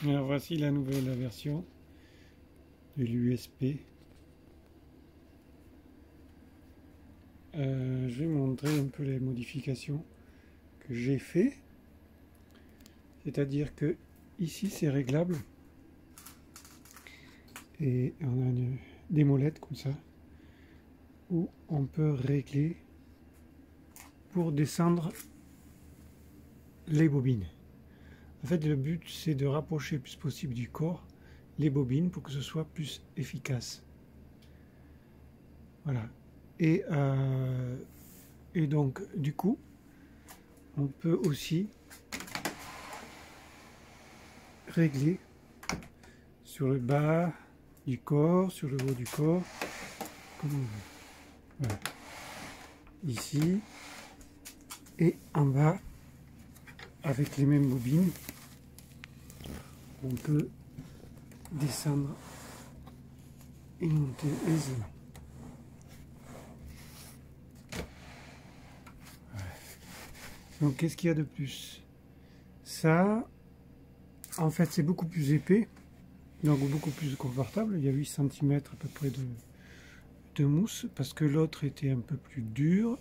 Alors voici la nouvelle version de l'USP. Je vais montrer un peu les modifications que j'ai fait. C'est-à-dire que ici c'est réglable et on a des molettes comme ça où on peut régler pour descendre les bobines. En fait, le but c'est de rapprocher le plus possible du corps les bobines pour que ce soit plus efficace. Voilà. Et donc, du coup, on peut aussi régler sur le bas du corps, sur le haut du corps, comme on veut. Voilà. Ici et en bas, avec les mêmes bobines, on peut descendre et monter aisément. Voilà. Donc, qu'est-ce qu'il y a de plus? Ça, en fait, c'est beaucoup plus épais, donc beaucoup plus confortable. Il y a 8 cm à peu près de mousse, parce que l'autre était un peu plus dur.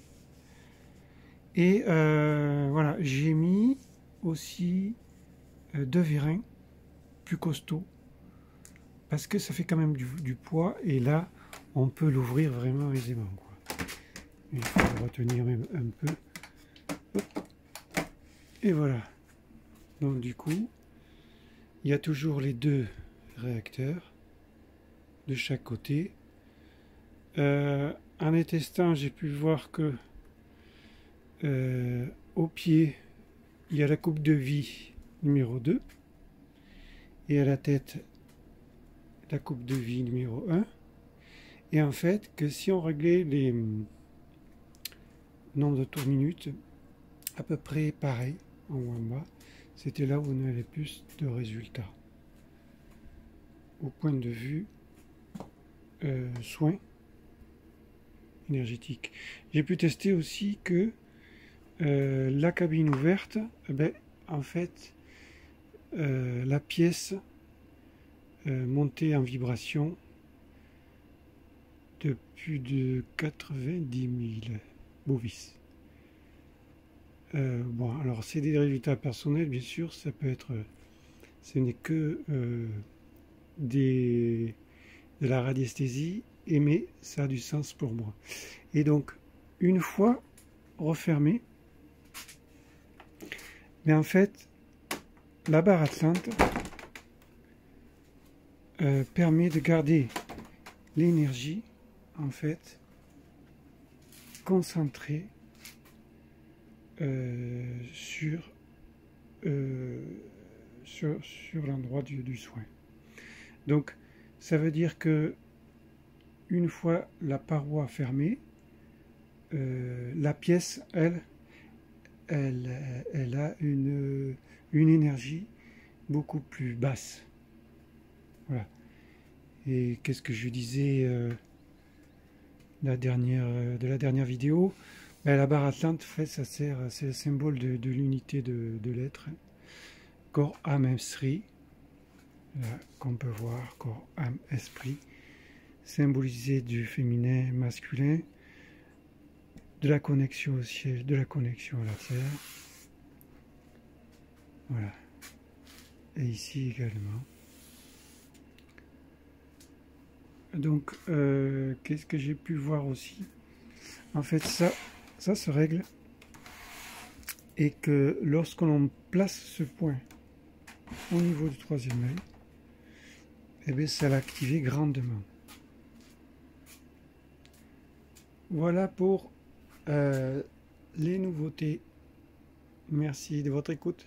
Et voilà, j'ai mis aussi 2 vérins plus costauds, parce que ça fait quand même du poids, et là, on peut l'ouvrir vraiment aisément, quoi. Il faut le retenir même un peu. Hop. Et voilà. Donc du coup, il y a toujours les 2 réacteurs de chaque côté. En les testant, j'ai pu voir que au pied, il y a la coupe de vie numéro 2 et à la tête, la coupe de vie numéro 1. Et en fait, que si on réglait les nombres de tours minutes à peu près pareil, en haut en bas, c'était là où on avait plus de résultats. Au point de vue soins énergétiques. J'ai pu tester aussi que la cabine ouverte, en fait, la pièce montait en vibration de plus de 90 000 bovis. Bon, alors c'est des résultats personnels, bien sûr, ça peut être, ce n'est que de la radiesthésie, mais ça a du sens pour moi. Et donc, une fois refermé, mais en fait, la barre Atlante permet de garder l'énergie, en fait, concentrée sur l'endroit du soin. Donc, ça veut dire que une fois la paroi fermée, la pièce, elle a une énergie beaucoup plus basse. Voilà. Et qu'est-ce que je disais de la dernière vidéo? La barre Atlante, fait, ça sert, c'est le symbole de l'unité de l'être. Corps, âme, esprit. Qu'on peut voir, corps, âme, esprit. Symbolisé du féminin, masculin. De la connexion au ciel, de la connexion à la terre. Voilà. Et ici également. Donc, qu'est-ce que j'ai pu voir aussi? En fait, ça se règle. Et que lorsque l'on place ce point au niveau du 3e œil, eh bien, ça va activer grandement. Voilà pour les nouveautés. Merci de votre écoute.